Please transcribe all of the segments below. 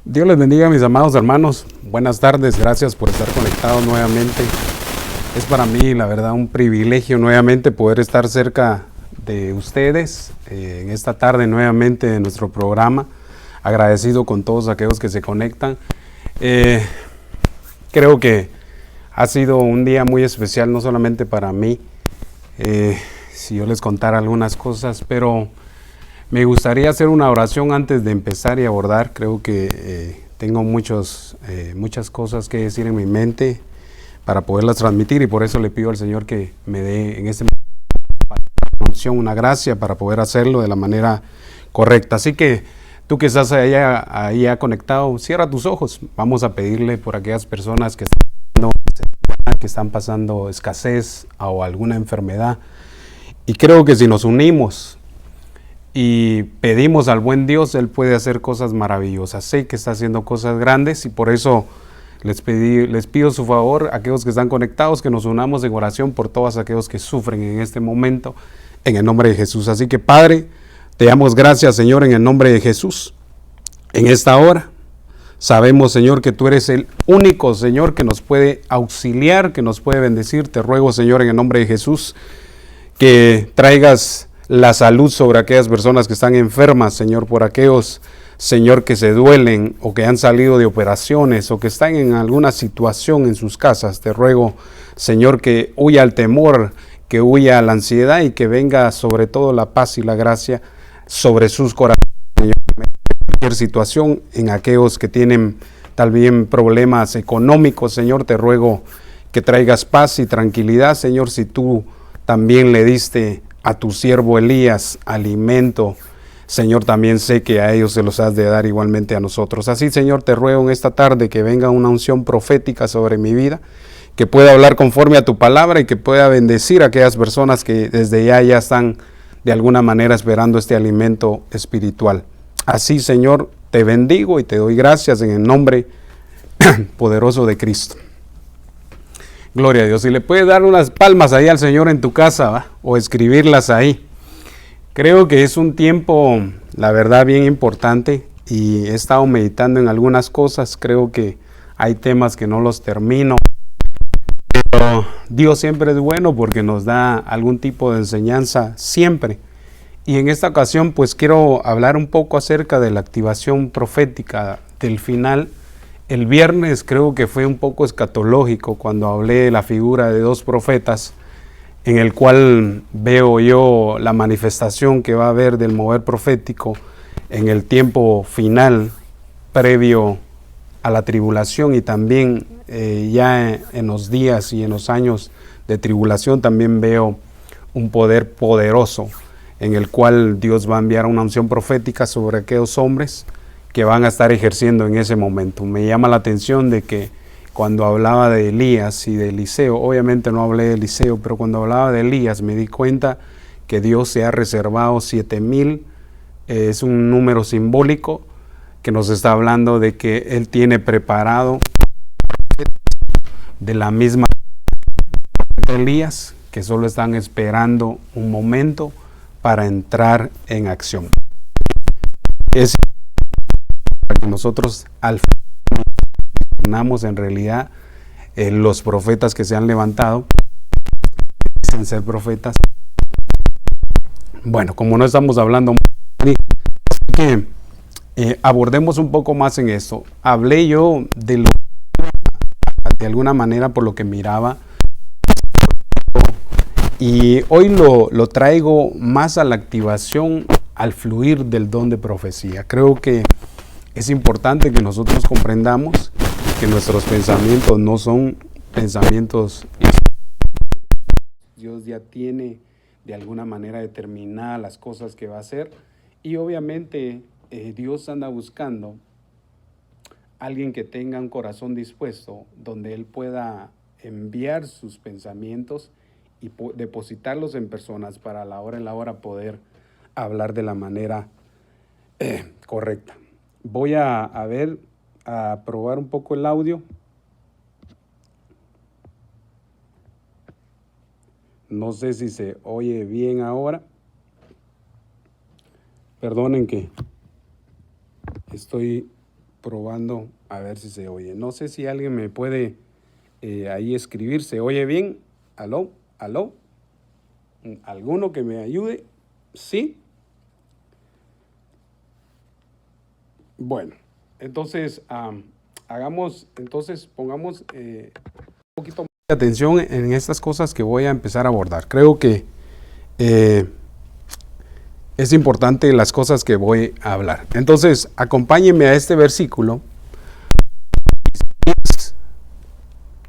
Dios les bendiga, mis amados hermanos. Buenas tardes, gracias por estar conectados nuevamente. Es para mí, la verdad, un privilegio nuevamente poder estar cerca de ustedes en esta tarde nuevamente de nuestro programa. Agradecido con todos aquellos que se conectan. Creo que ha sido un día muy especial, no solamente para mí, si yo les contara algunas cosas, pero me gustaría hacer una oración antes de empezar y abordar. Creo que tengo muchas cosas que decir en mi mente para poderlas transmitir, y por eso le pido al Señor que me dé en este momento una gracia para poder hacerlo de la manera correcta. Así que tú que estás ahí conectado, cierra tus ojos. Vamos a pedirle por aquellas personas que están pasando escasez o alguna enfermedad. Y creo que si nos unimos y pedimos al buen Dios, Él puede hacer cosas maravillosas. Sé que está haciendo cosas grandes, y por eso les pido su favor a aquellos que están conectados, que nos unamos en oración por todos aquellos que sufren en este momento, en el nombre de Jesús. Así que, Padre, te damos gracias, Señor, en el nombre de Jesús. En esta hora sabemos, Señor, que tú eres el único, Señor, que nos puede auxiliar, que nos puede bendecir. Te ruego, Señor, en el nombre de Jesús, que traigas la salud sobre aquellas personas que están enfermas, Señor, por aquellos, Señor, que se duelen o que han salido de operaciones o que están en alguna situación en sus casas. Te ruego, Señor, que huya el temor, que huya la ansiedad, y que venga sobre todo la paz y la gracia sobre sus corazones, Señor. Cualquier situación en aquellos que tienen tal vez problemas económicos, Señor, te ruego que traigas paz y tranquilidad, Señor. Si tú también le diste a tu siervo Elías alimento, Señor, también sé que a ellos se los has de dar igualmente a nosotros. Así, Señor, te ruego en esta tarde que venga una unción profética sobre mi vida, que pueda hablar conforme a tu palabra y que pueda bendecir a aquellas personas que desde ya están de alguna manera esperando este alimento espiritual. Así, Señor, te bendigo y te doy gracias en el nombre poderoso de Cristo. Gloria a Dios. Si le puedes dar unas palmas ahí al Señor en tu casa, ¿va? O escribirlas ahí. Creo que es un tiempo, la verdad, bien importante, y he estado meditando en algunas cosas. Creo que hay temas que no los termino, pero Dios siempre es bueno porque nos da algún tipo de enseñanza siempre. Y en esta ocasión pues quiero hablar un poco acerca de la activación profética del final. El viernes creo que fue un poco escatológico cuando hablé de la figura de dos profetas, en el cual veo yo la manifestación que va a haber del mover profético en el tiempo final, previo a la tribulación, y también ya en los días y en los años de tribulación también veo un poder poderoso en el cual Dios va a enviar una unción profética sobre aquellos hombres que van a estar ejerciendo en ese momento. Me llama la atención de que cuando hablaba de Elías y de Eliseo, obviamente no hablé de Eliseo, pero cuando hablaba de Elías me di cuenta que Dios se ha reservado 7,000, es un número simbólico que nos está hablando de que Él tiene preparado de la misma de Elías, que solo están esperando un momento para entrar en acción. Es que nosotros al final en realidad los profetas que se han levantado dicen ser profetas. Bueno, como no estamos hablando, que abordemos un poco más en esto. Hablé yo de alguna manera por lo que miraba, y hoy lo traigo más a la activación, al fluir del don de profecía. Creo que es importante que nosotros comprendamos que nuestros pensamientos no son pensamientos. Dios ya tiene de alguna manera determinadas las cosas que va a hacer, y obviamente Dios anda buscando alguien que tenga un corazón dispuesto, donde Él pueda enviar sus pensamientos y depositarlos en personas para en la hora poder hablar de la manera correcta. Voy a probar un poco el audio. No sé si se oye bien ahora. Perdonen que estoy probando a ver si se oye. No sé si alguien me puede ahí escribir. ¿Se oye bien? ¿Aló? ¿Aló? ¿Alguno que me ayude? ¿Sí? Bueno, entonces pongamos un poquito más de atención en estas cosas que voy a empezar a abordar. Creo que es importante las cosas que voy a hablar. Entonces, acompáñenme a este versículo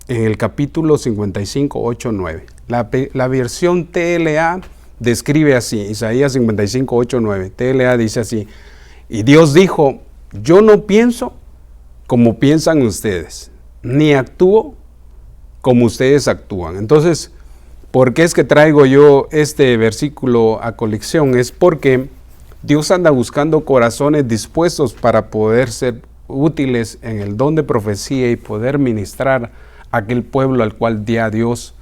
en el capítulo 55, 8, 9. La versión TLA describe así, Isaías 55, 8, 9. TLA dice así: y Dios dijo, yo no pienso como piensan ustedes, ni actúo como ustedes actúan. Entonces, ¿por qué es que traigo yo este versículo a colección? Es porque Dios anda buscando corazones dispuestos para poder ser útiles en el don de profecía y poder ministrar a aquel pueblo al cual ya Dios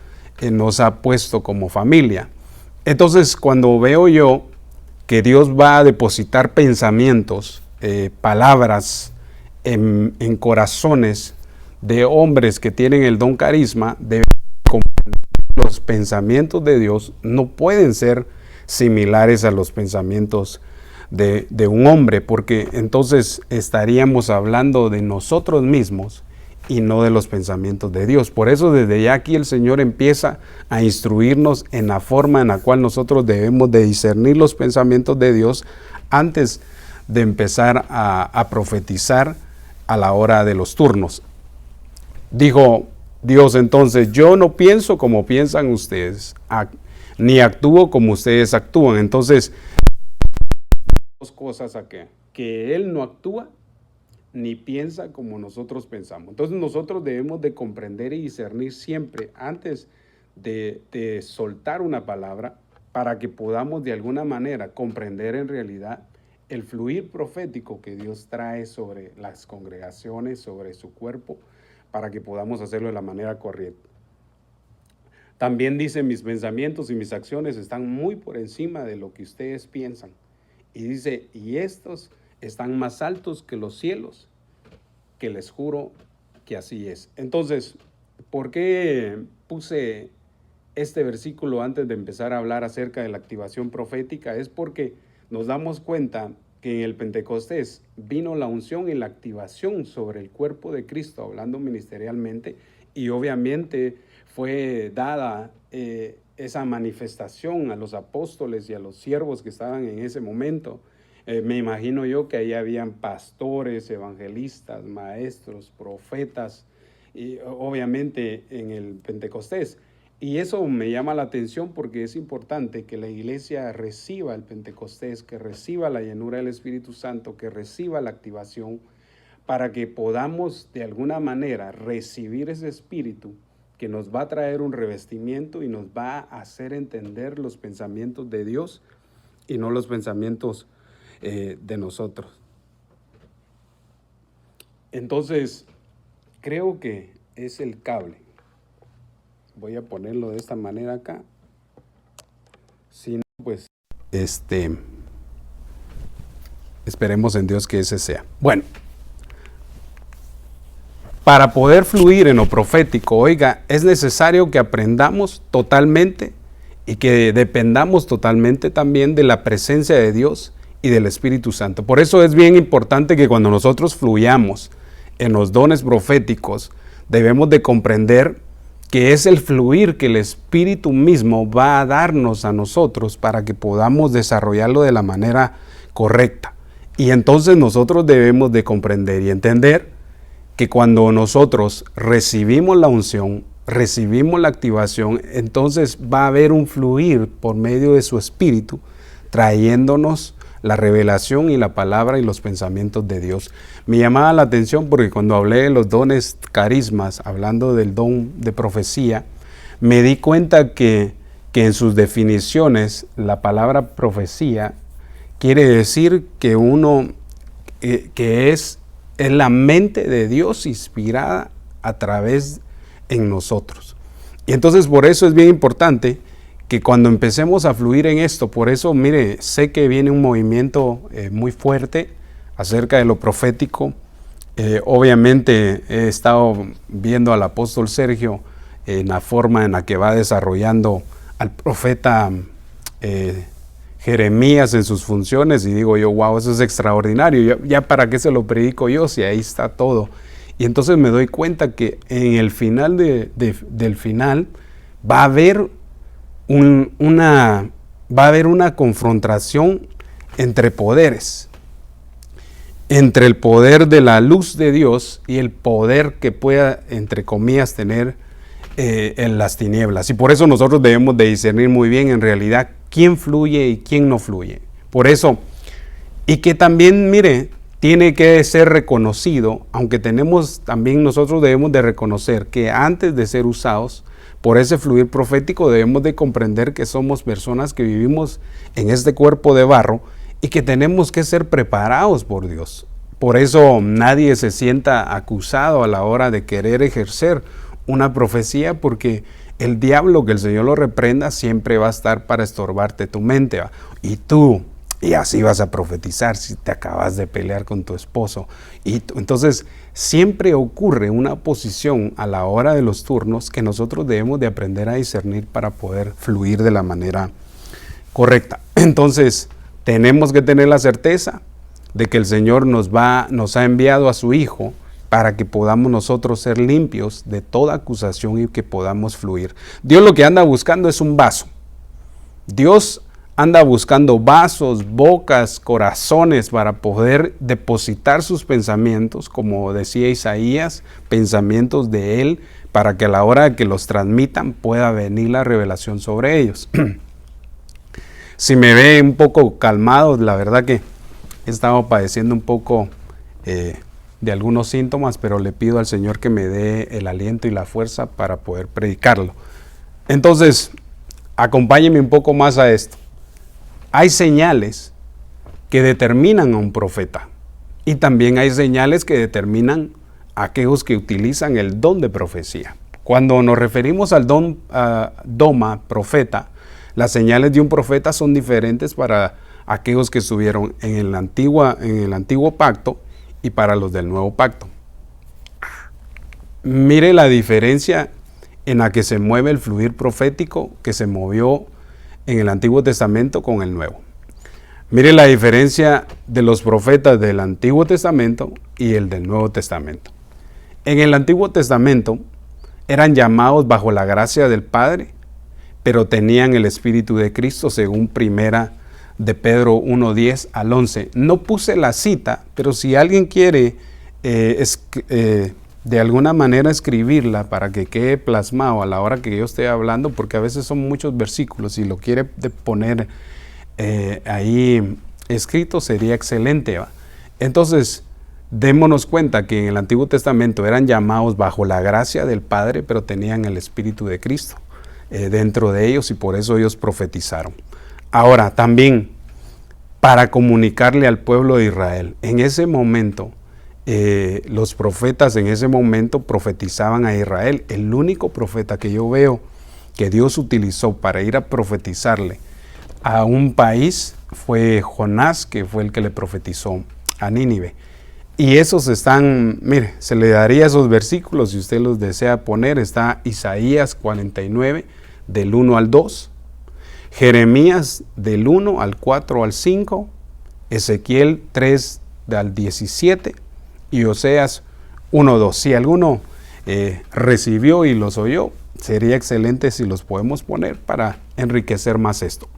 nos ha puesto como familia. Entonces, cuando veo yo que Dios va a depositar pensamientos, palabras en corazones de hombres que tienen el don carisma, de los pensamientos de Dios no pueden ser similares a los pensamientos de un hombre, porque entonces estaríamos hablando de nosotros mismos y no de los pensamientos de Dios. Por eso desde ya aquí el Señor empieza a instruirnos en la forma en la cual nosotros debemos de discernir los pensamientos de Dios antes de empezar a profetizar a la hora de los turnos. Dijo Dios entonces, yo no pienso como piensan ustedes, ni actúo como ustedes actúan. Entonces, dos cosas aquí, que Él no actúa ni piensa como nosotros pensamos. Entonces nosotros debemos de comprender y discernir siempre antes de soltar una palabra para que podamos de alguna manera comprender en realidad el fluir profético que Dios trae sobre las congregaciones, sobre su cuerpo, para que podamos hacerlo de la manera correcta. También dice, mis pensamientos y mis acciones están muy por encima de lo que ustedes piensan. Y dice, y estos están más altos que los cielos, que les juro que así es. Entonces, ¿por qué puse este versículo antes de empezar a hablar acerca de la activación profética? Es porque nos damos cuenta que en el Pentecostés vino la unción y la activación sobre el cuerpo de Cristo, hablando ministerialmente, y obviamente fue dada esa manifestación a los apóstoles y a los siervos que estaban en ese momento. Me imagino yo que ahí habían pastores, evangelistas, maestros, profetas, y obviamente en el Pentecostés. Y eso me llama la atención porque es importante que la iglesia reciba el Pentecostés, que reciba la llenura del Espíritu Santo, que reciba la activación, para que podamos de alguna manera recibir ese Espíritu que nos va a traer un revestimiento y nos va a hacer entender los pensamientos de Dios y no los pensamientos de nosotros. Entonces, creo que es el cable. Voy a ponerlo de esta manera acá. Si no, pues, esperemos en Dios que ese sea. Bueno, para poder fluir en lo profético, oiga, es necesario que aprendamos totalmente y que dependamos totalmente también de la presencia de Dios y del Espíritu Santo. Por eso es bien importante que cuando nosotros fluyamos en los dones proféticos, debemos de comprender que es el fluir que el Espíritu mismo va a darnos a nosotros para que podamos desarrollarlo de la manera correcta. Y entonces nosotros debemos de comprender y entender que cuando nosotros recibimos la unción, recibimos la activación, entonces va a haber un fluir por medio de su Espíritu, trayéndonos la revelación y la palabra y los pensamientos de Dios. Me llamaba la atención porque cuando hablé de los dones carismas, hablando del don de profecía, me di cuenta que que en sus definiciones la palabra profecía quiere decir que que es la mente de Dios inspirada a través en nosotros. Y entonces por eso es bien importante que cuando empecemos a fluir en esto, por eso mire, sé que viene un movimiento muy fuerte acerca de lo profético. Obviamente he estado viendo al apóstol Sergio en la forma en la que va desarrollando al profeta Jeremías en sus funciones, y digo yo, wow, eso es extraordinario, ya para qué se lo predico yo si ahí está todo. Y entonces me doy cuenta que en el final del final va a haber una confrontación entre poderes, entre el poder de la luz de Dios y el poder que pueda, entre comillas, tener en las tinieblas. Y por eso nosotros debemos de discernir muy bien en realidad quién fluye y quién no fluye. Por eso, y que también, mire, tiene que ser reconocido, aunque también nosotros debemos de reconocer que antes de ser usados por ese fluir profético debemos de comprender que somos personas que vivimos en este cuerpo de barro y que tenemos que ser preparados por Dios. Por eso nadie se sienta acusado a la hora de querer ejercer una profecía, porque el diablo, que el Señor lo reprenda, siempre va a estar para estorbarte tu mente. Y así vas a profetizar si te acabas de pelear con tu esposo. Entonces siempre ocurre una posición a la hora de los turnos que nosotros debemos de aprender a discernir para poder fluir de la manera correcta. Entonces tenemos que tener la certeza de que el Señor nos ha enviado a su Hijo para que podamos nosotros ser limpios de toda acusación y que podamos fluir. Dios lo que anda buscando es un vaso. Dios anda buscando vasos, bocas, corazones para poder depositar sus pensamientos, como decía Isaías, pensamientos de Él, para que a la hora de que los transmitan pueda venir la revelación sobre ellos. Si me ve un poco calmado, la verdad que he estado padeciendo un poco de algunos síntomas, pero le pido al Señor que me dé el aliento y la fuerza para poder predicarlo. Entonces, acompáñenme un poco más a esto. Hay señales que determinan a un profeta y también hay señales que determinan a aquellos que utilizan el don de profecía. Cuando nos referimos al doma, profeta, las señales de un profeta son diferentes para aquellos que estuvieron en el antiguo pacto y para los del nuevo pacto. Mire la diferencia en la que se mueve el fluir profético que se movió en el Antiguo Testamento con el Nuevo. Mire la diferencia de los profetas del Antiguo Testamento y el del Nuevo Testamento. En el Antiguo Testamento eran llamados bajo la gracia del Padre, pero tenían el Espíritu de Cristo, según primera de Pedro 1:10 al 11. No puse la cita, pero si alguien quiere de alguna manera escribirla para que quede plasmado a la hora que yo esté hablando, porque a veces son muchos versículos y lo quiere poner ahí escrito, sería excelente, ¿va? Entonces, démonos cuenta que en el Antiguo Testamento eran llamados bajo la gracia del Padre, pero tenían el Espíritu de Cristo dentro de ellos y por eso ellos profetizaron. Ahora, también para comunicarle al pueblo de Israel, en ese momento, los profetas en ese momento profetizaban a Israel. El único profeta que yo veo que Dios utilizó para ir a profetizarle a un país fue Jonás, que fue el que le profetizó a Nínive. Y esos están, mire, se le daría esos versículos si usted los desea poner. Está Isaías 49, del 1 al 2. Jeremías del 1 al 4 al 5, Ezequiel 3 al 17 y Oseas 1:2. Si alguno recibió y los oyó, sería excelente si los podemos poner para enriquecer más esto.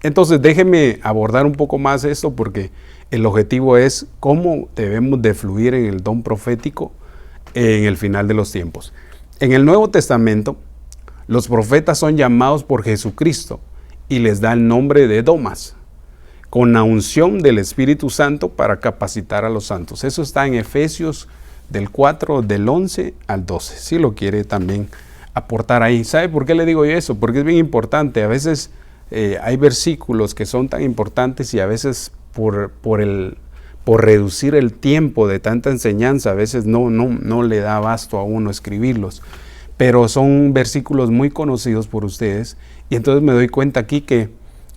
Entonces déjenme abordar un poco más esto, porque el objetivo es cómo debemos de fluir en el don profético en el final de los tiempos. En el Nuevo Testamento, los profetas son llamados por Jesucristo y les da el nombre de domas, con la unción del Espíritu Santo para capacitar a los santos. Eso está en Efesios del 4, del 11 al 12, si lo quiere también aportar ahí. ¿Sabe por qué le digo yo eso? Porque es bien importante. A veces hay versículos que son tan importantes y a veces por reducir el tiempo de tanta enseñanza, a veces no le da abasto a uno escribirlos. Pero son versículos muy conocidos por ustedes y entonces me doy cuenta aquí que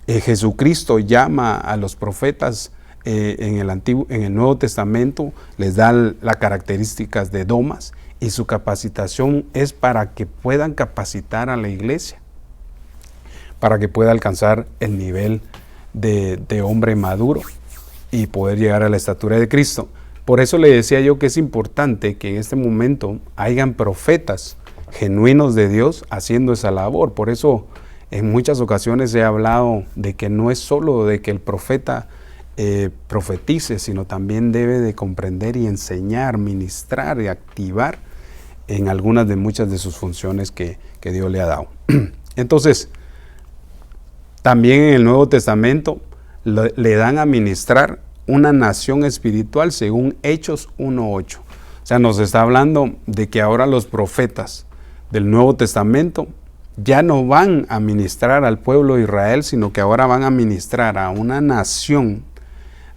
Jesucristo llama a los profetas en el Nuevo Testamento, les da las características de domas y su capacitación es para que puedan capacitar a la iglesia, para que pueda alcanzar el nivel de hombre maduro y poder llegar a la estatura de Cristo. Por eso le decía yo que es importante que en este momento hayan profetas genuinos de Dios haciendo esa labor. Por eso en muchas ocasiones he hablado de que no es solo de que el profeta profetice, sino también debe de comprender y enseñar, ministrar y activar en algunas de muchas de sus funciones que Dios le ha dado. Entonces, también en el Nuevo Testamento le dan a ministrar una nación espiritual según Hechos 1:8. O sea, nos está hablando de que ahora los profetas del Nuevo Testamento ya no van a ministrar al pueblo de Israel, sino que ahora van a ministrar a una nación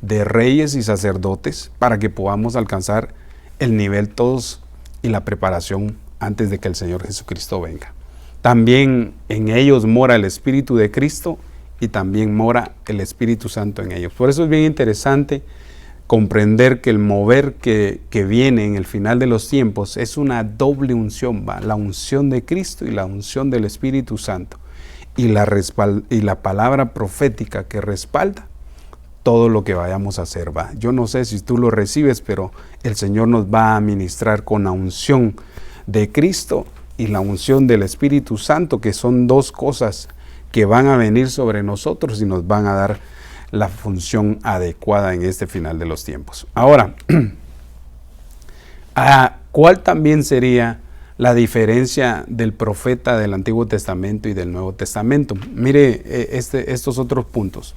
de reyes y sacerdotes para que podamos alcanzar el nivel todos y la preparación antes de que el Señor Jesucristo venga. También en ellos mora el Espíritu de Cristo y también mora el Espíritu Santo en ellos. Por eso es bien interesante comprender que el mover que viene en el final de los tiempos es una doble unción, ¿va? La unción de Cristo y la unción del Espíritu Santo y la palabra profética que respalda todo lo que vayamos a hacer, ¿va? Yo no sé si tú lo recibes, pero el Señor nos va a ministrar con la unción de Cristo y la unción del Espíritu Santo, que son dos cosas que van a venir sobre nosotros y nos van a dar la función adecuada en este final de los tiempos. Ahora, ¿cuál también sería la diferencia del profeta del Antiguo Testamento y del Nuevo Testamento? Mire estos otros puntos.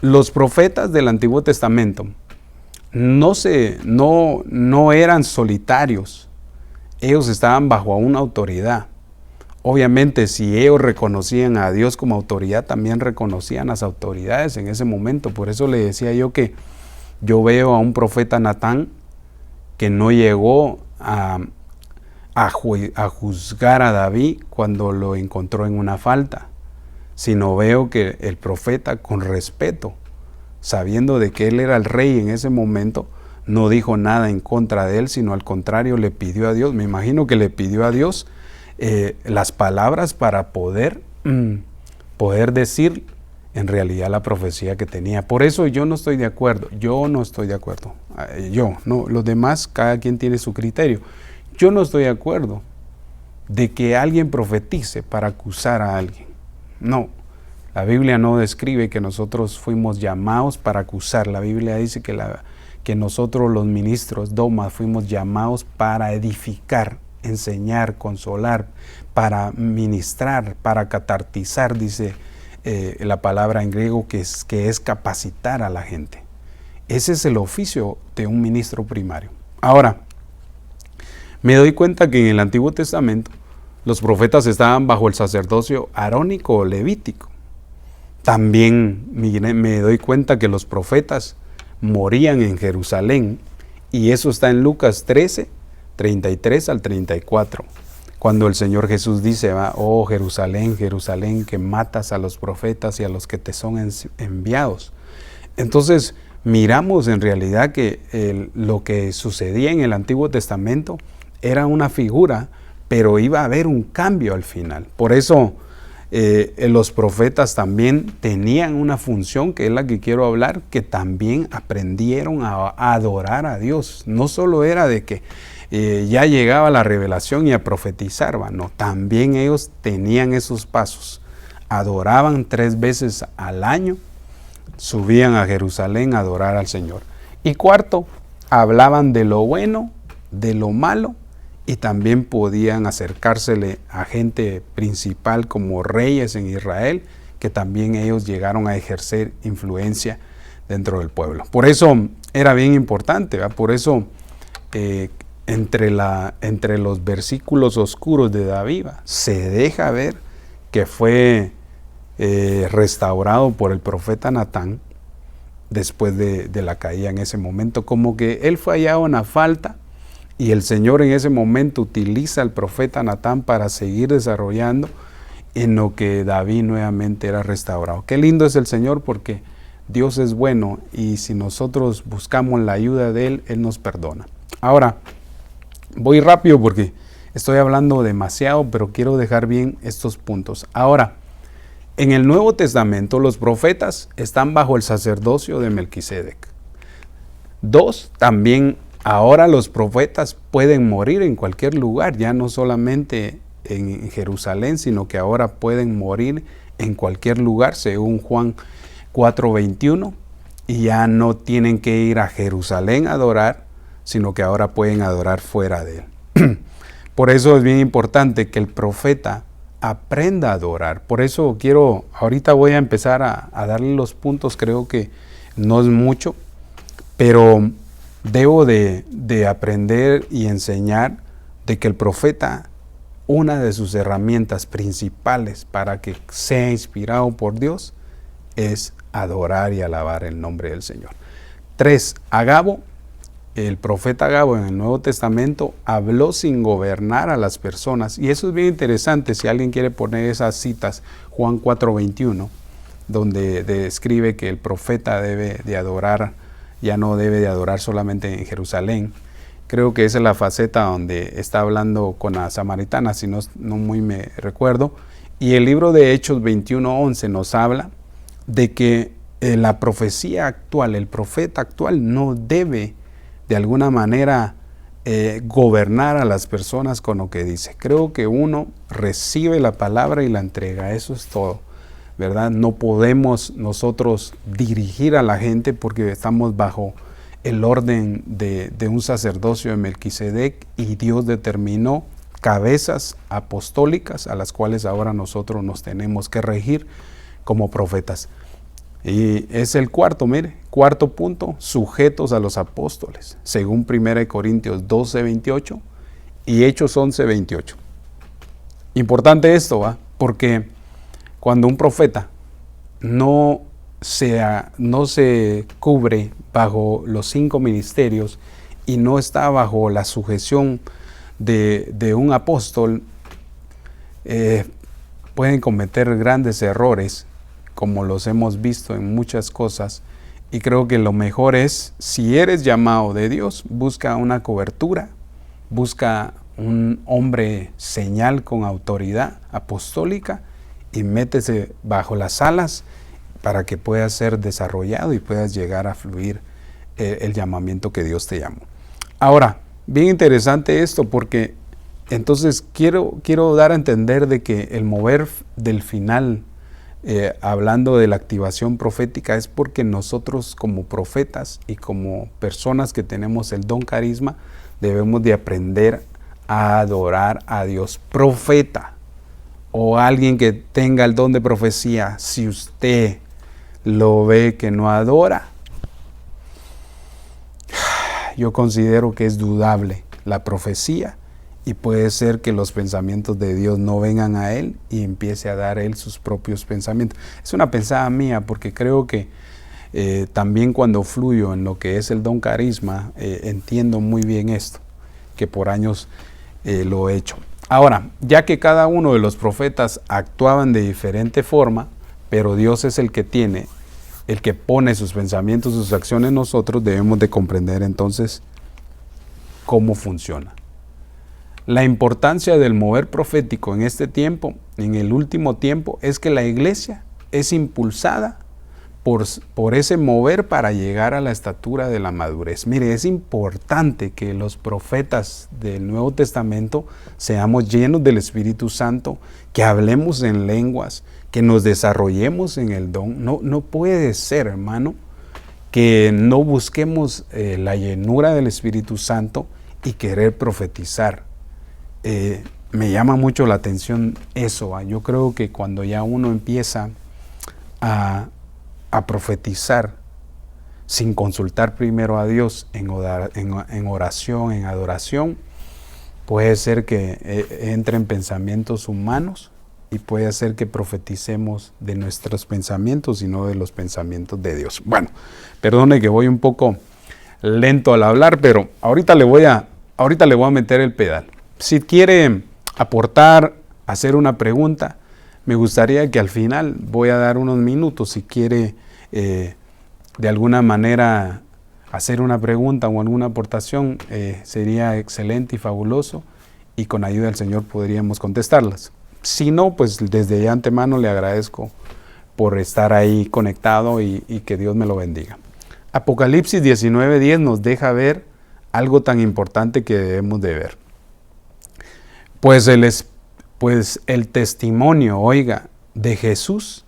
Los profetas del Antiguo Testamento no eran solitarios, ellos estaban bajo una autoridad. Obviamente, si ellos reconocían a Dios como autoridad, también reconocían las autoridades en ese momento. Por eso le decía yo que yo veo a un profeta Natán que no llegó a juzgar a David cuando lo encontró en una falta, sino veo que el profeta, con respeto, sabiendo de que él era el rey en ese momento, no dijo nada en contra de él, sino al contrario le pidió a Dios. Me imagino que le pidió a Dios las palabras para poder decir en realidad la profecía que tenía. Por eso yo no estoy de acuerdo, los demás, cada quien tiene su criterio. Yo no estoy de acuerdo de que alguien profetice para acusar a alguien. No, la Biblia no describe que nosotros fuimos llamados para acusar. La Biblia dice que nosotros los ministros, domas, fuimos llamados para edificar, enseñar, consolar, para ministrar, para catartizar, dice la palabra en griego, que es capacitar a la gente. Ese es el oficio de un ministro primario. Ahora, me doy cuenta que en el Antiguo Testamento los profetas estaban bajo el sacerdocio arónico o levítico. También me doy cuenta que los profetas morían en Jerusalén, y eso está en Lucas 13, 33 al 34, cuando el Señor Jesús dice, oh Jerusalén, Jerusalén, que matas a los profetas y a los que te son enviados. Entonces miramos en realidad que lo que sucedía en el Antiguo Testamento era una figura, pero iba a haber un cambio al final. Por eso los profetas también tenían una función, que es la que quiero hablar, que también aprendieron a adorar a Dios. No solo era de que ya llegaba la revelación y a profetizar, no, también ellos tenían esos pasos. Adoraban 3 veces al año, subían a Jerusalén a adorar al Señor. Y cuarto, hablaban de lo bueno, de lo malo, y también podían acercársele a gente principal como reyes en Israel, que también ellos llegaron a ejercer influencia dentro del pueblo. Por eso era bien importante, ¿verdad? Por eso entre los versículos oscuros de David, se deja ver que fue restaurado por el profeta Natán después de la caída en ese momento, como que él fue hallado en la falta y el Señor en ese momento utiliza al profeta Natán para seguir desarrollando en lo que David nuevamente era restaurado. Qué lindo es el Señor, porque Dios es bueno y si nosotros buscamos la ayuda de Él, Él nos perdona. Ahora, voy rápido porque estoy hablando demasiado, pero quiero dejar bien estos puntos. Ahora, en el Nuevo Testamento los profetas están bajo el sacerdocio de Melquisedec. 2, también ahora los profetas pueden morir en cualquier lugar, ya no solamente en Jerusalén, sino que ahora pueden morir en cualquier lugar, según Juan 4:21, y ya no tienen que ir a Jerusalén a adorar, sino que ahora pueden adorar fuera de él. Por eso es bien importante que el profeta aprenda a adorar. Por eso ahorita voy a empezar a darle los puntos, creo que no es mucho, pero debo de aprender y enseñar de que el profeta, una de sus herramientas principales para que sea inspirado por Dios es adorar y alabar el nombre del Señor. 3, Agabo, el profeta Agabo en el Nuevo Testamento habló sin gobernar a las personas, y eso es bien interesante. Si alguien quiere poner esas citas, Juan 4:21, donde describe que el profeta debe de adorar, ya no debe de adorar solamente en Jerusalén. Creo que esa es la faceta donde está hablando con la samaritana, si no muy me recuerdo. Y el libro de Hechos 21:11 nos habla de que la profecía actual, el profeta actual no debe de alguna manera gobernar a las personas con lo que dice. Creo que uno recibe la palabra y la entrega, eso es todo, ¿verdad? No podemos nosotros dirigir a la gente porque estamos bajo el orden de un sacerdocio de Melquisedec, y Dios determinó cabezas apostólicas a las cuales ahora nosotros nos tenemos que regir como profetas. Y es el cuarto punto, sujetos a los apóstoles, según 1 Corintios 12:28 y Hechos 11:28. Importante esto, porque cuando un profeta no se cubre bajo los 5 ministerios y no está bajo la sujeción de un apóstol, pueden cometer grandes errores, como los hemos visto en muchas cosas. Y creo que lo mejor es, si eres llamado de Dios, busca una cobertura, busca un hombre señal con autoridad apostólica y métese bajo las alas para que puedas ser desarrollado y puedas llegar a fluir el llamamiento que Dios te llamó. Ahora, bien interesante esto, porque entonces quiero dar a entender de que el mover del final, hablando de la activación profética, es porque nosotros como profetas y como personas que tenemos el don carisma, debemos de aprender a adorar a Dios. Profeta o alguien que tenga el don de profecía, si usted lo ve que no adora, yo considero que es dudable la profecía, y puede ser que los pensamientos de Dios no vengan a él y empiece a dar él sus propios pensamientos. Es una pensada mía, porque creo que también cuando fluyo en lo que es el don carisma, entiendo muy bien esto, que por años lo he hecho. Ahora, ya que cada uno de los profetas actuaban de diferente forma, pero Dios es el que pone sus pensamientos, sus acciones, nosotros debemos de comprender entonces cómo funciona. La importancia del mover profético en este tiempo, en el último tiempo, es que la iglesia es impulsada por ese mover para llegar a la estatura de la madurez. Mire, es importante que los profetas del Nuevo Testamento seamos llenos del Espíritu Santo, que hablemos en lenguas, que nos desarrollemos en el don. No puede ser, hermano, que no busquemos la llenura del Espíritu Santo y querer profetizar. Me llama mucho la atención eso. Yo creo que cuando ya uno empieza a profetizar, sin consultar primero a Dios en oración, en adoración, puede ser que entren pensamientos humanos y puede ser que profeticemos de nuestros pensamientos y no de los pensamientos de Dios. Bueno, perdone que voy un poco lento al hablar, pero ahorita le voy a meter el pedal. Si quiere aportar, hacer una pregunta, me gustaría que al final voy a dar unos minutos. Si quiere de alguna manera hacer una pregunta o alguna aportación, sería excelente y fabuloso, y con ayuda del Señor podríamos contestarlas. Si no, pues desde ya antemano le agradezco por estar ahí conectado y que Dios me lo bendiga. Apocalipsis 19:10 nos deja ver algo tan importante que debemos de ver. Pues el testimonio, oiga, de Jesús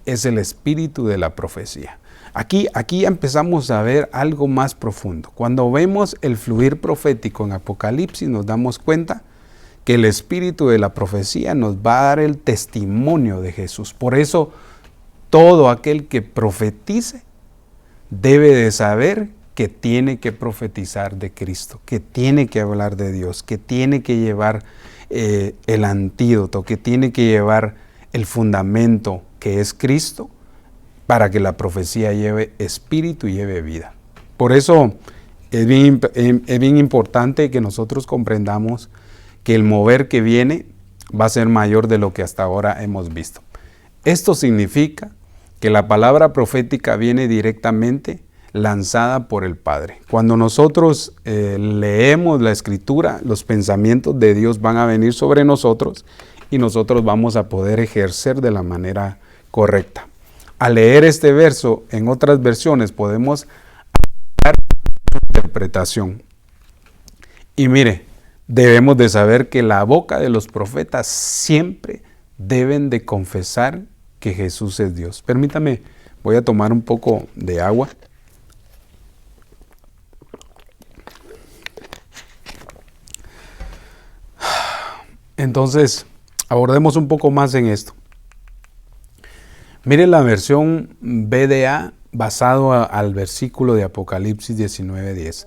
es el espíritu de la profecía. Aquí empezamos a ver algo más profundo. Cuando vemos el fluir profético en Apocalipsis, nos damos cuenta que el espíritu de la profecía nos va a dar el testimonio de Jesús. Por eso, todo aquel que profetice debe de saber que tiene que profetizar de Cristo, que tiene que hablar de Dios, que tiene que llevar el antídoto, que tiene que llevar el fundamento que es Cristo, para que la profecía lleve espíritu y lleve vida. Por eso es bien importante que nosotros comprendamos que el mover que viene va a ser mayor de lo que hasta ahora hemos visto. Esto significa que la palabra profética viene directamente lanzada por el Padre. Cuando nosotros leemos la Escritura, los pensamientos de Dios van a venir sobre nosotros y nosotros vamos a poder ejercer de la manera correcta. Al leer este verso en otras versiones podemos dar interpretación. Y mire, debemos de saber que la boca de los profetas siempre deben de confesar que Jesús es Dios. Permítame, voy a tomar un poco de agua. Entonces, abordemos un poco más en esto. Mire la versión BDA basado al versículo de Apocalipsis 19:10.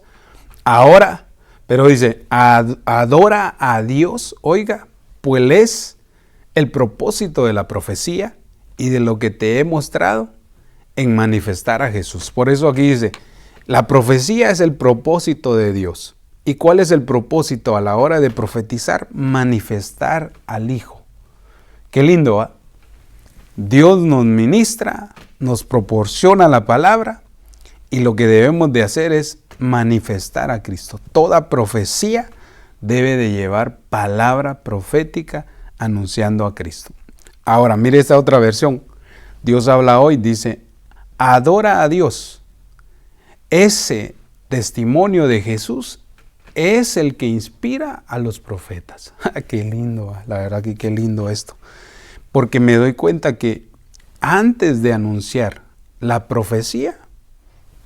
Ahora, pero dice, adora a Dios, oiga, pues es el propósito de la profecía y de lo que te he mostrado en manifestar a Jesús. Por eso aquí dice, la profecía es el propósito de Dios. ¿Y cuál es el propósito a la hora de profetizar? Manifestar al Hijo. Qué lindo, ¿eh? Dios nos ministra, nos proporciona la palabra y lo que debemos de hacer es manifestar a Cristo. Toda profecía debe de llevar palabra profética anunciando a Cristo. Ahora, mire esta otra versión. Dios habla hoy, dice, adora a Dios. Ese testimonio de Jesús es el que inspira a los profetas. Qué lindo, la verdad que qué lindo esto. Porque me doy cuenta que antes de anunciar la profecía,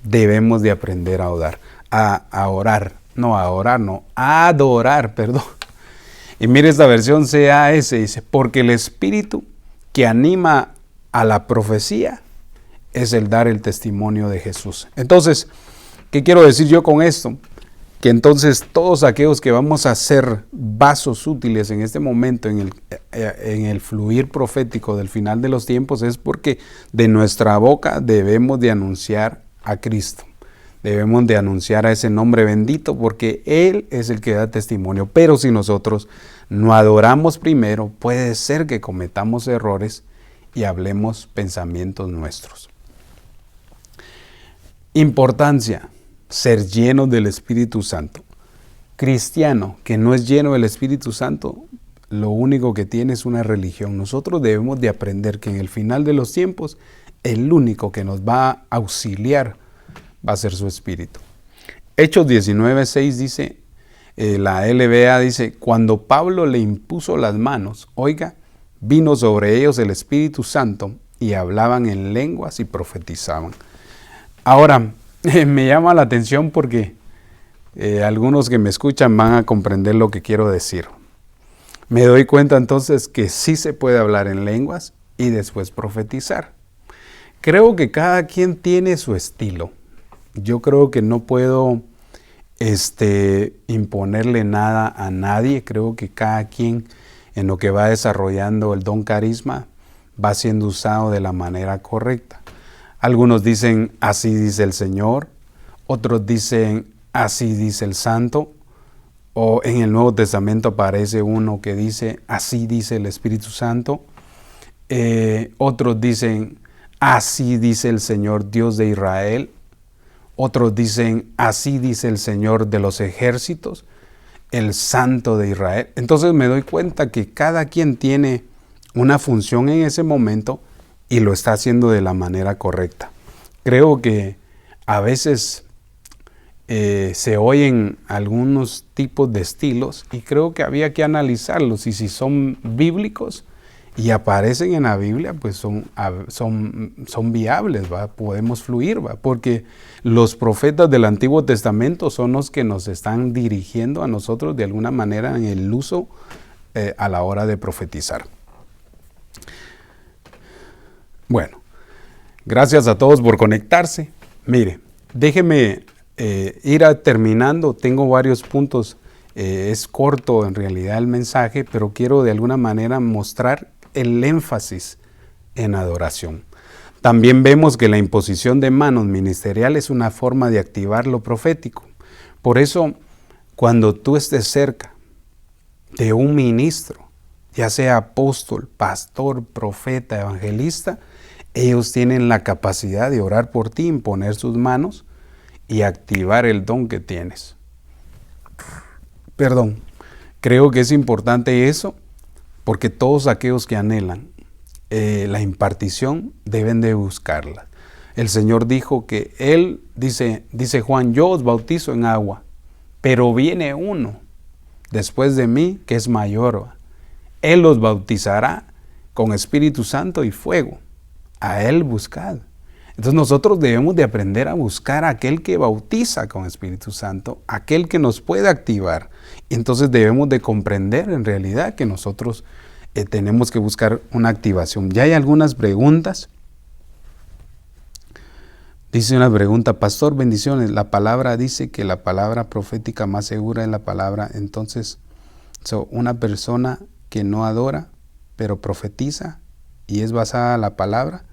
debemos de aprender a orar. A adorar, perdón. Y mire esta versión CAS, dice, porque el espíritu que anima a la profecía es el dar el testimonio de Jesús. Entonces, ¿qué quiero decir yo con esto? Que entonces todos aquellos que vamos a ser vasos útiles en este momento, en el fluir profético del final de los tiempos, es porque de nuestra boca debemos de anunciar a Cristo. Debemos de anunciar a ese nombre bendito porque Él es el que da testimonio. Pero si nosotros no adoramos primero, puede ser que cometamos errores y hablemos pensamientos nuestros. Importancia. Ser lleno del Espíritu Santo. Cristiano que no es lleno del Espíritu Santo, lo único que tiene es una religión. Nosotros debemos de aprender que en el final de los tiempos, el único que nos va a auxiliar va a ser su Espíritu. Hechos 19:6 dice, la LBA dice, cuando Pablo le impuso las manos, oiga, vino sobre ellos el Espíritu Santo y hablaban en lenguas y profetizaban. Ahora, me llama la atención porque algunos que me escuchan van a comprender lo que quiero decir. Me doy cuenta entonces que sí se puede hablar en lenguas y después profetizar. Creo que cada quien tiene su estilo. Yo creo que no puedo imponerle nada a nadie. Creo que cada quien en lo que va desarrollando el don carisma va siendo usado de la manera correcta. Algunos dicen, así dice el Señor. Otros dicen, así dice el Santo. O en el Nuevo Testamento aparece uno que dice, así dice el Espíritu Santo. Otros dicen, así dice el Señor Dios de Israel. Otros dicen, así dice el Señor de los ejércitos, el Santo de Israel. Entonces me doy cuenta que cada quien tiene una función en ese momento y lo está haciendo de la manera correcta. Creo que a veces se oyen algunos tipos de estilos y creo que había que analizarlos, y si son bíblicos y aparecen en la Biblia, pues son viables, ¿va? Podemos fluir, ¿va? Porque los profetas del Antiguo Testamento son los que nos están dirigiendo a nosotros de alguna manera en el uso a la hora de profetizar. Bueno, gracias a todos por conectarse. Mire, déjeme ir terminando. Tengo varios puntos. Es corto en realidad el mensaje, pero quiero de alguna manera mostrar el énfasis en adoración. También vemos que la imposición de manos ministerial es una forma de activar lo profético. Por eso, cuando tú estés cerca de un ministro, ya sea apóstol, pastor, profeta, evangelista, ellos tienen la capacidad de orar por ti, imponer sus manos y activar el don que tienes. Creo que es importante eso, porque todos aquellos que anhelan la impartición deben de buscarla. El Señor dijo que Él, dice Juan, yo os bautizo en agua, pero viene uno después de mí que es mayor. Él los bautizará con Espíritu Santo y fuego. A Él buscad. Entonces nosotros debemos de aprender a buscar a aquel que bautiza con Espíritu Santo, aquel que nos puede activar. Entonces debemos de comprender en realidad que nosotros tenemos que buscar una activación. Ya hay algunas preguntas. Dice una pregunta, pastor, bendiciones. La palabra dice que la palabra profética más segura es la palabra. Entonces, una persona que no adora, pero profetiza y es basada en la palabra,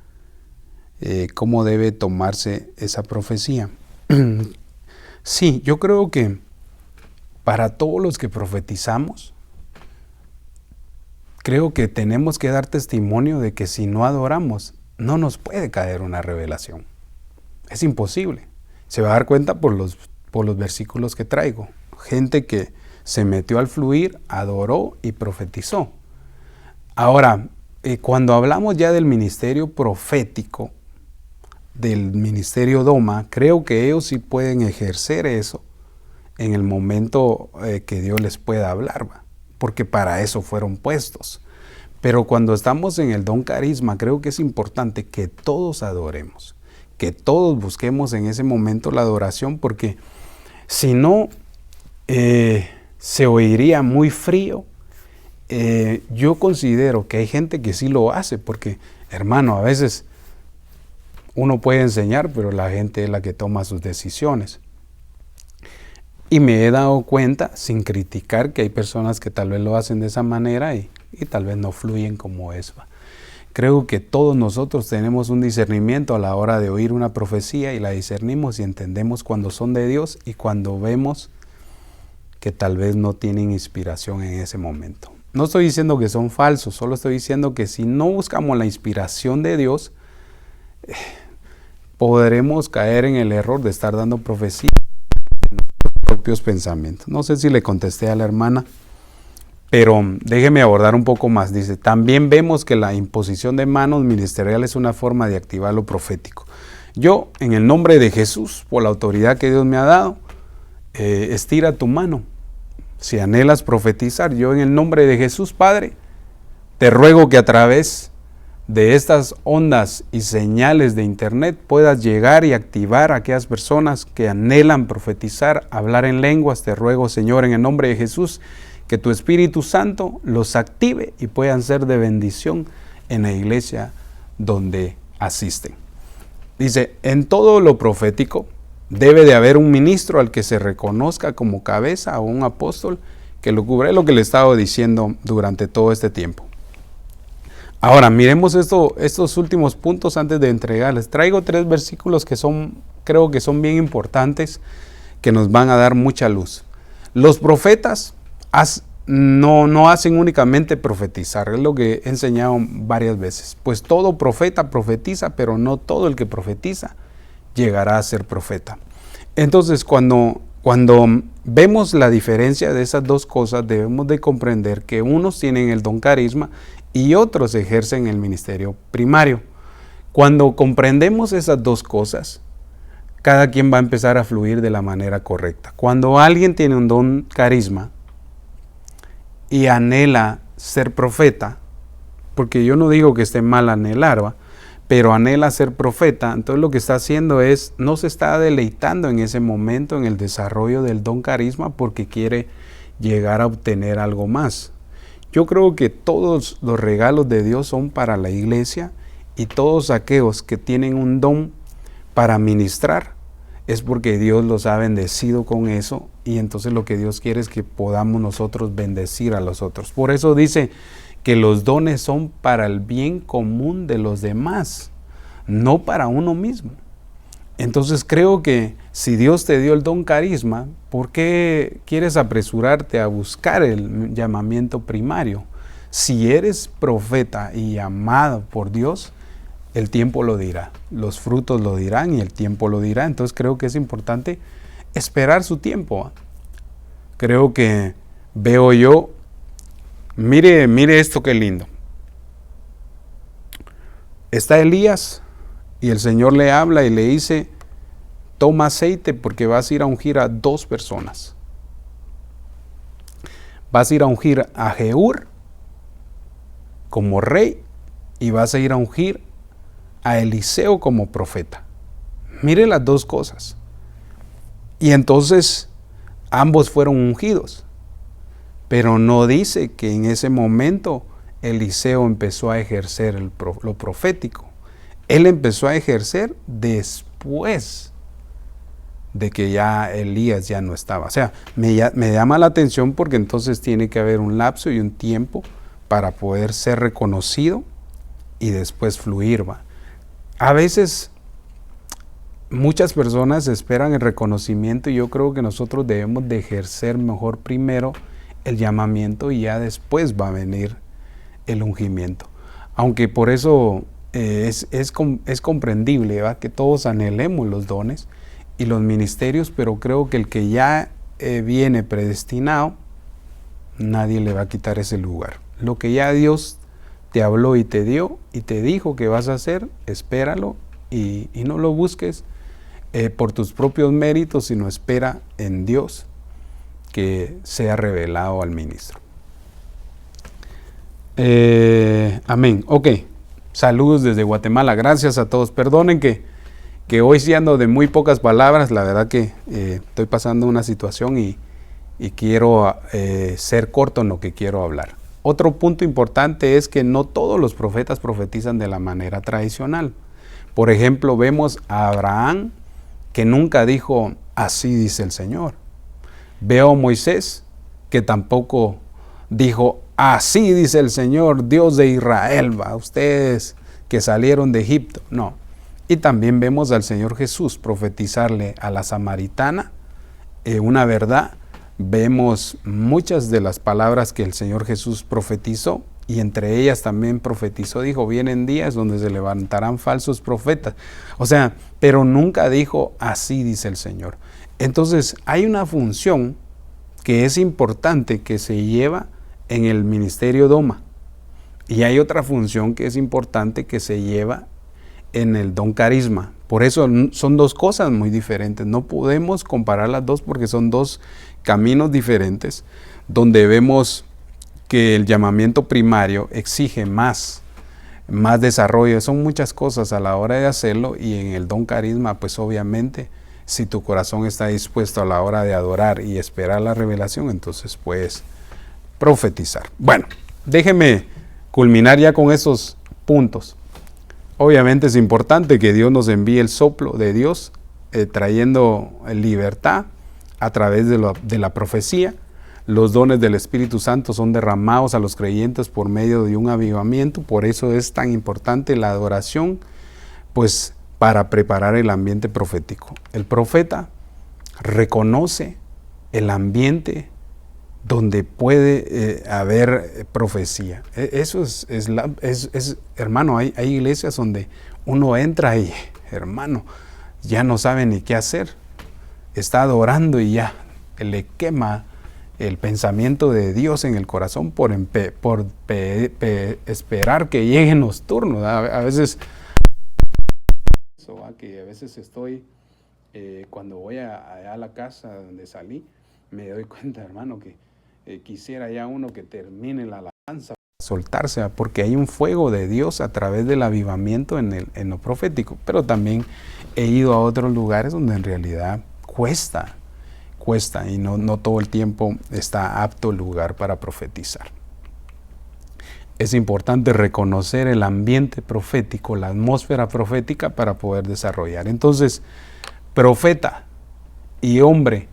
¿cómo debe tomarse esa profecía? Sí, yo creo que para todos los que profetizamos, creo que tenemos que dar testimonio de que si no adoramos, no nos puede caer una revelación. Es imposible. Se va a dar cuenta por los versículos que traigo. Gente que se metió al fluir, adoró y profetizó. Ahora, cuando hablamos ya del ministerio profético, del ministerio Doma, creo que ellos sí pueden ejercer eso en el momento que Dios les pueda hablar, ¿va? Porque para eso fueron puestos. Pero cuando estamos en el don carisma, creo que es importante que todos adoremos, que todos busquemos en ese momento la adoración, porque si no, se oiría muy frío. Yo considero que hay gente que sí lo hace, porque, hermano, a veces uno puede enseñar, pero la gente es la que toma sus decisiones. Y me he dado cuenta, sin criticar, que hay personas que tal vez lo hacen de esa manera y tal vez no fluyen como es. Creo que todos nosotros tenemos un discernimiento a la hora de oír una profecía y la discernimos y entendemos cuando son de Dios y cuando vemos que tal vez no tienen inspiración en ese momento. No estoy diciendo que son falsos, solo estoy diciendo que si no buscamos la inspiración de Dios, podremos caer en el error de estar dando profecía en nuestros propios pensamientos. No sé si le contesté a la hermana, pero déjeme abordar un poco más. Dice, también vemos que la imposición de manos ministerial es una forma de activar lo profético. Yo, en el nombre de Jesús, por la autoridad que Dios me ha dado, estira tu mano. Si anhelas profetizar, yo en el nombre de Jesús, Padre, te ruego que a través de estas ondas y señales de internet puedas llegar y activar a aquellas personas que anhelan profetizar, hablar en lenguas. Te ruego, Señor, en el nombre de Jesús, que tu Espíritu Santo los active y puedan ser de bendición en la iglesia donde asisten. Dice, en todo lo profético Debe de haber un ministro al que se reconozca como cabeza o un apóstol que lo cubre, lo que le he estado diciendo durante todo este tiempo. Ahora, miremos estos últimos puntos antes de entregarles. Traigo 3 versículos que creo que son bien importantes, que nos van a dar mucha luz. Los profetas no hacen únicamente profetizar, es lo que he enseñado varias veces. Pues todo profeta profetiza, pero no todo el que profetiza llegará a ser profeta. Entonces, cuando vemos la diferencia de esas dos cosas, debemos de comprender que unos tienen el don carisma y otros ejercen el ministerio primario. Cuando comprendemos esas dos cosas, cada quien va a empezar a fluir de la manera correcta. Cuando alguien tiene un don carisma y anhela ser profeta, porque yo no digo que esté mal anhelar, ¿va?, pero anhela ser profeta, entonces lo que está haciendo no se está deleitando en ese momento en el desarrollo del don carisma porque quiere llegar a obtener algo más. Yo creo que todos los regalos de Dios son para la iglesia, y todos aquellos que tienen un don para ministrar es porque Dios los ha bendecido con eso, y entonces lo que Dios quiere es que podamos nosotros bendecir a los otros. Por eso dice que los dones son para el bien común de los demás, no para uno mismo. Entonces creo que si Dios te dio el don carisma, ¿por qué quieres apresurarte a buscar el llamamiento primario? Si eres profeta y amado por Dios, el tiempo lo dirá, los frutos lo dirán y el tiempo lo dirá. Entonces creo que es importante esperar su tiempo. Creo que veo yo, mire esto qué lindo. Está Elías y el Señor le habla y le dice: toma aceite porque vas a ir a ungir a 2 personas. Vas a ir a ungir a Jehú como rey y vas a ir a ungir a Eliseo como profeta. Mire las 2 cosas. Y entonces ambos fueron ungidos. Pero no dice que en ese momento Eliseo empezó a ejercer lo profético. Él empezó a ejercer después de que ya Elías ya no estaba. O sea, me llama la atención porque entonces tiene que haber un lapso y un tiempo para poder ser reconocido y después fluir, ¿va? A veces muchas personas esperan el reconocimiento y yo creo que nosotros debemos de ejercer mejor primero el llamamiento y ya después va a venir el ungimiento. Aunque por eso es comprendible, ¿va?, que todos anhelemos los dones y los ministerios, pero creo que el que ya viene predestinado, nadie le va a quitar ese lugar. Lo que ya Dios te habló y te dio y te dijo que vas a hacer, espéralo y no lo busques por tus propios méritos, sino espera en Dios que sea revelado al ministro. Amén. Ok, saludos desde Guatemala. Gracias a todos. Perdonen que hoy sí ando de muy pocas palabras. La verdad que estoy pasando una situación y quiero ser corto en lo que quiero hablar. Otro punto importante es que no todos los profetas profetizan de la manera tradicional. Por ejemplo, vemos a Abraham que nunca dijo: así dice el Señor. Veo a Moisés que tampoco dijo: así dice el Señor, Dios de Israel, va, ustedes que salieron de Egipto. No. Y también vemos al Señor Jesús profetizarle a la samaritana una verdad. Vemos muchas de las palabras que el Señor Jesús profetizó, y entre ellas también profetizó, dijo: vienen días donde se levantarán falsos profetas. O sea, pero nunca dijo: así dice el Señor. Entonces hay una función que es importante que se lleva en el ministerio Doma, y hay otra función que es importante que se lleva en el don carisma. Por eso son 2 cosas muy diferentes. No podemos comparar las 2 porque son 2 caminos diferentes, donde vemos que el llamamiento primario exige más desarrollo. Son muchas cosas a la hora de hacerlo, y en el don carisma, pues obviamente, si tu corazón está dispuesto a la hora de adorar y esperar la revelación, entonces puedes profetizar. Bueno, déjeme culminar ya con esos puntos. Obviamente es importante que Dios nos envíe el soplo de Dios trayendo libertad a través de la profecía. Los dones del Espíritu Santo son derramados a los creyentes por medio de un avivamiento. Por eso es tan importante la adoración, pues para preparar el ambiente profético. El profeta reconoce el ambiente donde puede haber profecía. Eso es hermano, hay iglesias donde uno entra y, hermano, ya no sabe ni qué hacer. Está adorando y ya le quema el pensamiento de Dios en el corazón por esperar que lleguen los turnos. A veces estoy, cuando voy a la casa donde salí, me doy cuenta, hermano, que quisiera ya uno que termine la alabanza, soltarse, porque hay un fuego de Dios a través del avivamiento en lo profético. Pero también he ido a otros lugares donde en realidad cuesta y no todo el tiempo está apto el lugar para profetizar. Es importante reconocer el ambiente profético, la atmósfera profética para poder desarrollar. Entonces, profeta y hombre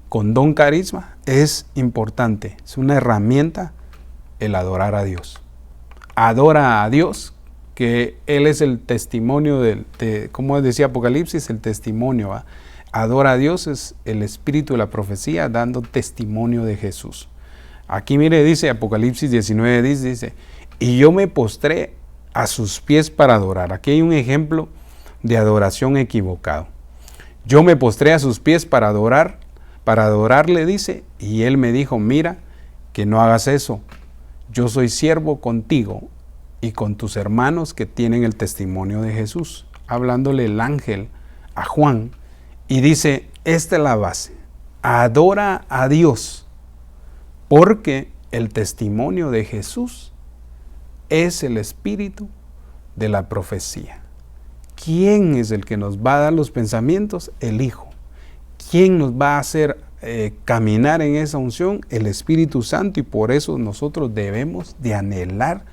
con don carisma es importante, es una herramienta el adorar a Dios. Adora a Dios, que Él es el testimonio como decía Apocalipsis, el testimonio, ¿va? Adora a Dios es el espíritu de la profecía dando testimonio de Jesús. Aquí mire, dice Apocalipsis 19, dice, y yo me postré a sus pies para adorar. Aquí hay un ejemplo de adoración equivocado. Yo me postré a sus pies para adorarle, dice, y él me dijo, mira, que no hagas eso. Yo soy siervo contigo y con tus hermanos que tienen el testimonio de Jesús. Hablándole el ángel a Juan, y dice, esta es la base, adora a Dios, porque el testimonio de Jesús es el espíritu de la profecía. ¿Quién es el que nos va a dar los pensamientos? El Hijo. ¿Quién nos va a hacer caminar en esa unción? El Espíritu Santo, y por eso nosotros debemos de anhelar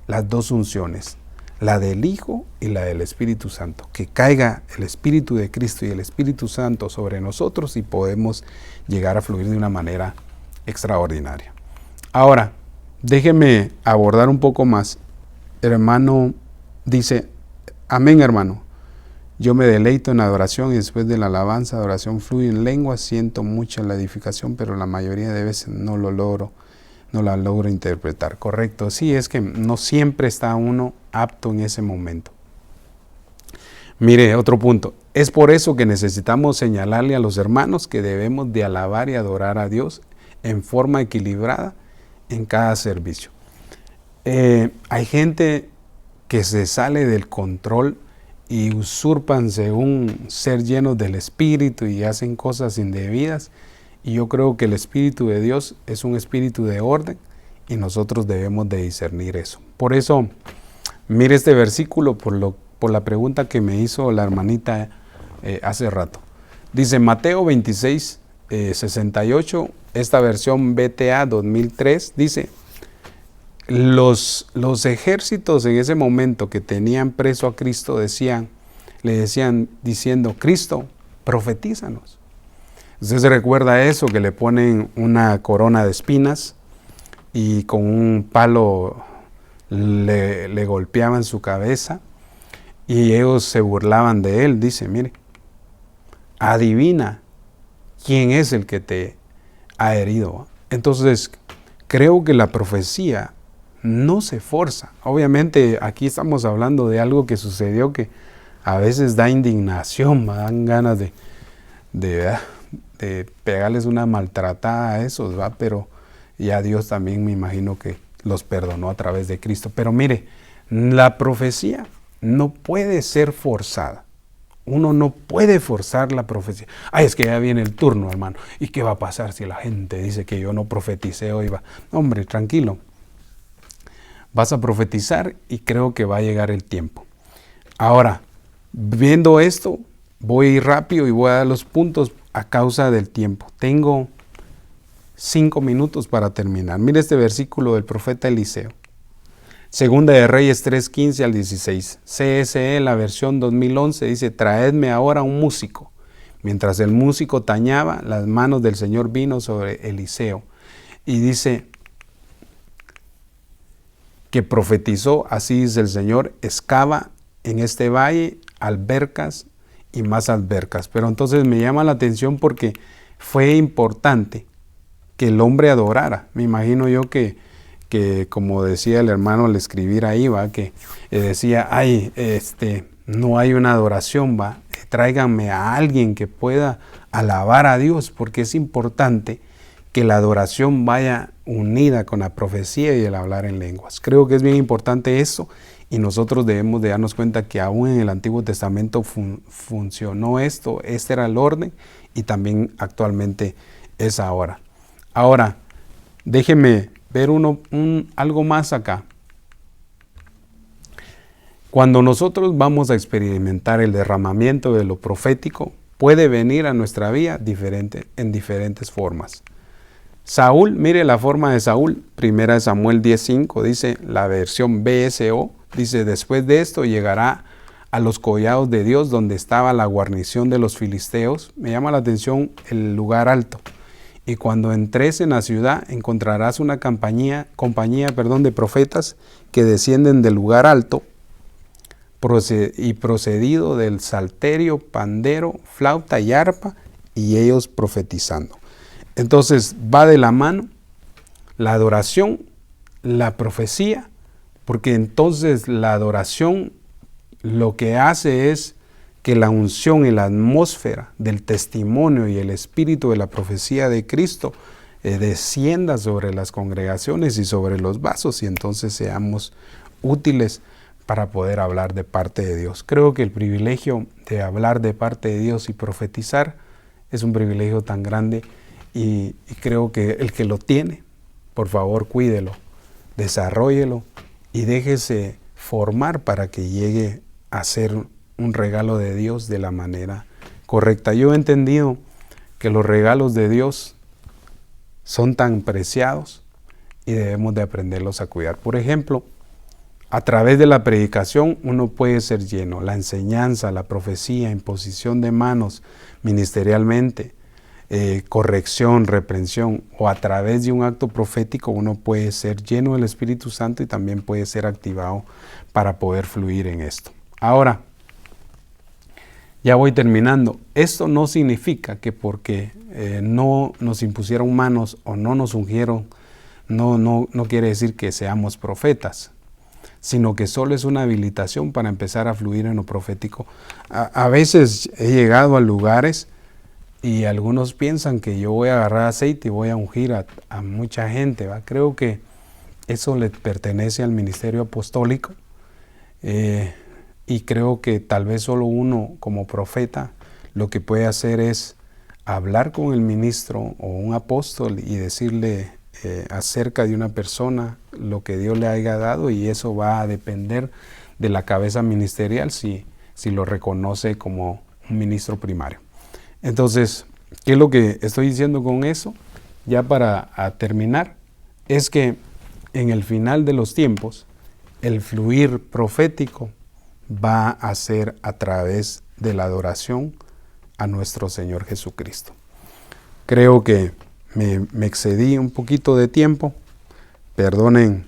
las dos unciones, la del Hijo y la del Espíritu Santo, que caiga el Espíritu de Cristo y el Espíritu Santo sobre nosotros y podemos llegar a fluir de una manera extraordinaria. Ahora, déjeme abordar un poco más. Hermano dice, amén, hermano. Yo me deleito en adoración y después de la alabanza, adoración fluye en lenguas, siento mucha la edificación, pero la mayoría de veces no la logro interpretar. Correcto, sí, es que no siempre está uno apto en ese momento. Mire, otro punto. Es por eso que necesitamos señalarle a los hermanos que debemos de alabar y adorar a Dios en forma equilibrada en cada servicio. Hay gente que se sale del control y usurpan según ser llenos del Espíritu y hacen cosas indebidas. Y yo creo que el Espíritu de Dios es un espíritu de orden y nosotros debemos de discernir eso. Por eso, mire este versículo por la pregunta que me hizo la hermanita hace rato. Dice Mateo 26, 68, esta versión BTA 2003, dice, los ejércitos en ese momento que tenían preso a Cristo le decían diciendo, Cristo, profetízanos. Usted se recuerda eso, que le ponen una corona de espinas y con un palo le golpeaban su cabeza y ellos se burlaban de él. Dice, mire, adivina quién es el que te ha herido. Entonces, creo que la profecía no se forza. Obviamente, aquí estamos hablando de algo que sucedió que a veces da indignación, me dan ganas de pegarles una maltratada a esos, ¿va? Pero ya Dios también me imagino que los perdonó a través de Cristo. Pero mire, la profecía no puede ser forzada. Uno no puede forzar la profecía. Ay, es que ya viene el turno, hermano. ¿Y qué va a pasar si la gente dice que yo no profeticé hoy? Hombre, tranquilo. Vas a profetizar y creo que va a llegar el tiempo. Ahora, viendo esto, voy a ir rápido y voy a dar los puntos a causa del tiempo. Tengo 5 minutos para terminar. Mire este versículo del profeta Eliseo. Segunda de Reyes 3:15 al 16. CSE, la versión 2011, dice, traedme ahora un músico. Mientras el músico tañaba, las manos del Señor vino sobre Eliseo. Y dice que profetizó, así dice el Señor, excava en este valle albercas y más albercas. Pero entonces me llama la atención porque fue importante que el hombre adorara. Me imagino yo que como decía el hermano al escribir ahí, va, que decía, no hay una adoración, va, tráiganme a alguien que pueda alabar a Dios, porque es importante que la adoración vaya unida con la profecía y el hablar en lenguas. Creo que es bien importante eso, y nosotros debemos de darnos cuenta que aún en el Antiguo Testamento funcionó esto, este era el orden, y también actualmente es ahora. Ahora, déjeme ver algo más acá. Cuando nosotros vamos a experimentar el derramamiento de lo profético, puede venir a nuestra vida en diferentes formas. Saúl, mire la forma de Saúl, 1 Samuel 10:5, dice la versión BSO, dice, después de esto llegará a los collados de Dios donde estaba la guarnición de los filisteos. Me llama la atención el lugar alto. Y cuando entres en la ciudad encontrarás una compañía de profetas que descienden del lugar alto y procedido del salterio, pandero, flauta y arpa, y ellos profetizando. Entonces va de la mano la adoración, la profecía, porque entonces la adoración lo que hace es que la unción y la atmósfera del testimonio y el espíritu de la profecía de Cristo descienda sobre las congregaciones y sobre los vasos, y entonces seamos útiles para poder hablar de parte de Dios. Creo que el privilegio de hablar de parte de Dios y profetizar es un privilegio tan grande, y creo que el que lo tiene, por favor cuídelo, desarróllelo y déjese formar para que llegue a ser un regalo de Dios de la manera correcta. Yo he entendido que los regalos de Dios son tan preciados y debemos de aprenderlos a cuidar. Por ejemplo, a través de la predicación uno puede ser lleno, la enseñanza, la profecía, imposición de manos ministerialmente, corrección, reprensión, o a través de un acto profético uno puede ser lleno del Espíritu Santo y también puede ser activado para poder fluir en esto. Ahora, ya voy terminando. Esto no significa que porque no nos impusieron manos o no nos ungieron, no quiere decir que seamos profetas, sino que solo es una habilitación para empezar a fluir en lo profético. A veces he llegado a lugares y algunos piensan que yo voy a agarrar aceite y voy a ungir a mucha gente, ¿va? Creo que eso le pertenece al ministerio apostólico. Y creo que tal vez solo uno como profeta lo que puede hacer es hablar con el ministro o un apóstol y decirle acerca de una persona lo que Dios le haya dado, y eso va a depender de la cabeza ministerial si lo reconoce como un ministro primario. Entonces, ¿qué es lo que estoy diciendo con eso? Ya para terminar, es que en el final de los tiempos, el fluir profético va a ser a través de la adoración a nuestro Señor Jesucristo. Creo que me excedí un poquito de tiempo, perdonen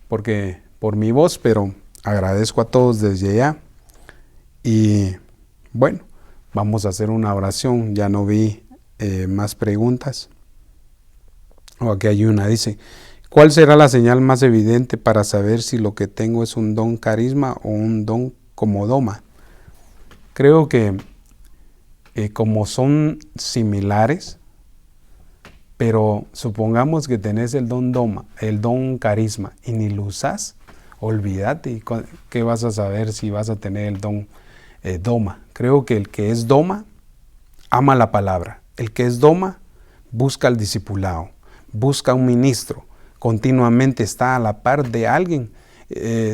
por mi voz, pero agradezco a todos desde ya. Y bueno, vamos a hacer una oración. Ya no vi más preguntas. Aquí hay una, dice: ¿cuál será la señal más evidente para saber si lo que tengo es un don carisma o un don como doma? Creo que como son similares, pero supongamos que tenés el don doma, el don carisma, y ni lo usás, olvídate, ¿qué vas a saber si vas a tener el don doma? Creo que el que es doma ama la palabra, el que es doma busca el discipulado, busca un ministro, continuamente está a la par de alguien.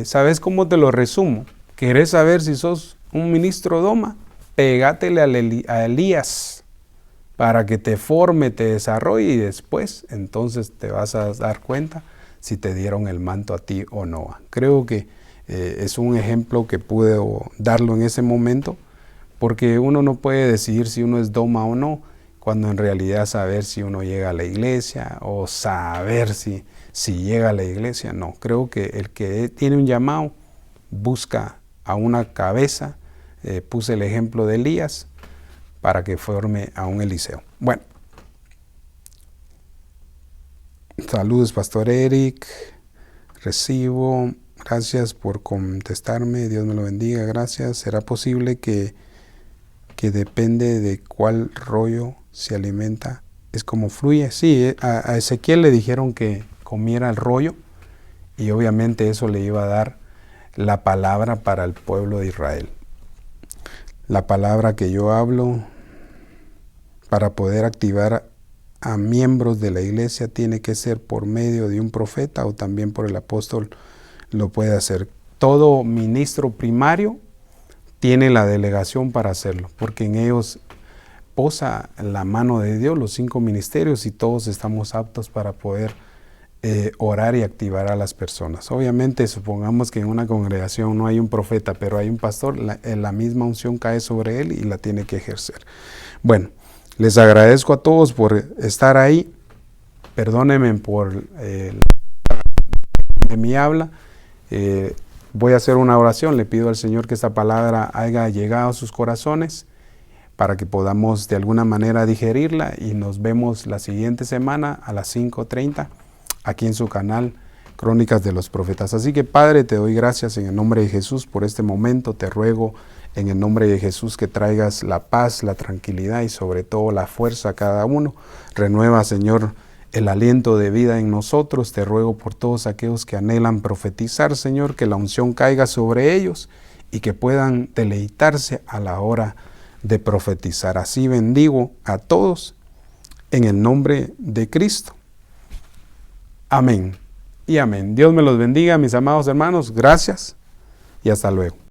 ¿Sabes cómo te lo resumo? ¿Querés saber si sos un ministro doma? Pégátele a Elías para que te forme, te desarrolle, y después entonces te vas a dar cuenta si te dieron el manto a ti o no. Creo que es un ejemplo que pude darlo en ese momento porque uno no puede decidir si uno es doma o no, cuando en realidad saber si uno llega a la iglesia o saber si llega a la iglesia, no. Creo que el que tiene un llamado busca a una cabeza. Puse el ejemplo de Elías para que forme a un Eliseo. Bueno, saludos, Pastor Eric. Recibo. Gracias por contestarme. Dios me lo bendiga. Gracias. ¿Será posible que depende de cuál rollo se alimenta? Es como fluye. Sí, a Ezequiel le dijeron que comiera el rollo y obviamente eso le iba a dar la palabra para el pueblo de Israel. La palabra que yo hablo para poder activar a miembros de la iglesia tiene que ser por medio de un profeta o también por el apóstol. Lo puede hacer. Todo ministro primario tiene la delegación para hacerlo, porque en ellos posa la mano de Dios, los 5 ministerios, y todos estamos aptos para poder orar y activar a las personas. Obviamente, supongamos que en una congregación no hay un profeta, pero hay un pastor, la misma unción cae sobre él y la tiene que ejercer. Bueno, les agradezco a todos por estar ahí. Perdónenme por de mi habla. Voy a hacer una oración. Le pido al Señor que esta palabra haya llegado a sus corazones para que podamos de alguna manera digerirla, y nos vemos la siguiente semana a las 5:30 aquí en su canal Crónicas de los Profetas. Así que, Padre, te doy gracias en el nombre de Jesús por este momento. Te ruego en el nombre de Jesús que traigas la paz, la tranquilidad y sobre todo la fuerza a cada uno. Renueva, Señor, el aliento de vida en nosotros. Te ruego por todos aquellos que anhelan profetizar, Señor, que la unción caiga sobre ellos y que puedan deleitarse a la hora de profetizar. Así bendigo a todos en el nombre de Cristo. Amén y amén. Dios me los bendiga, mis amados hermanos. Gracias y hasta luego.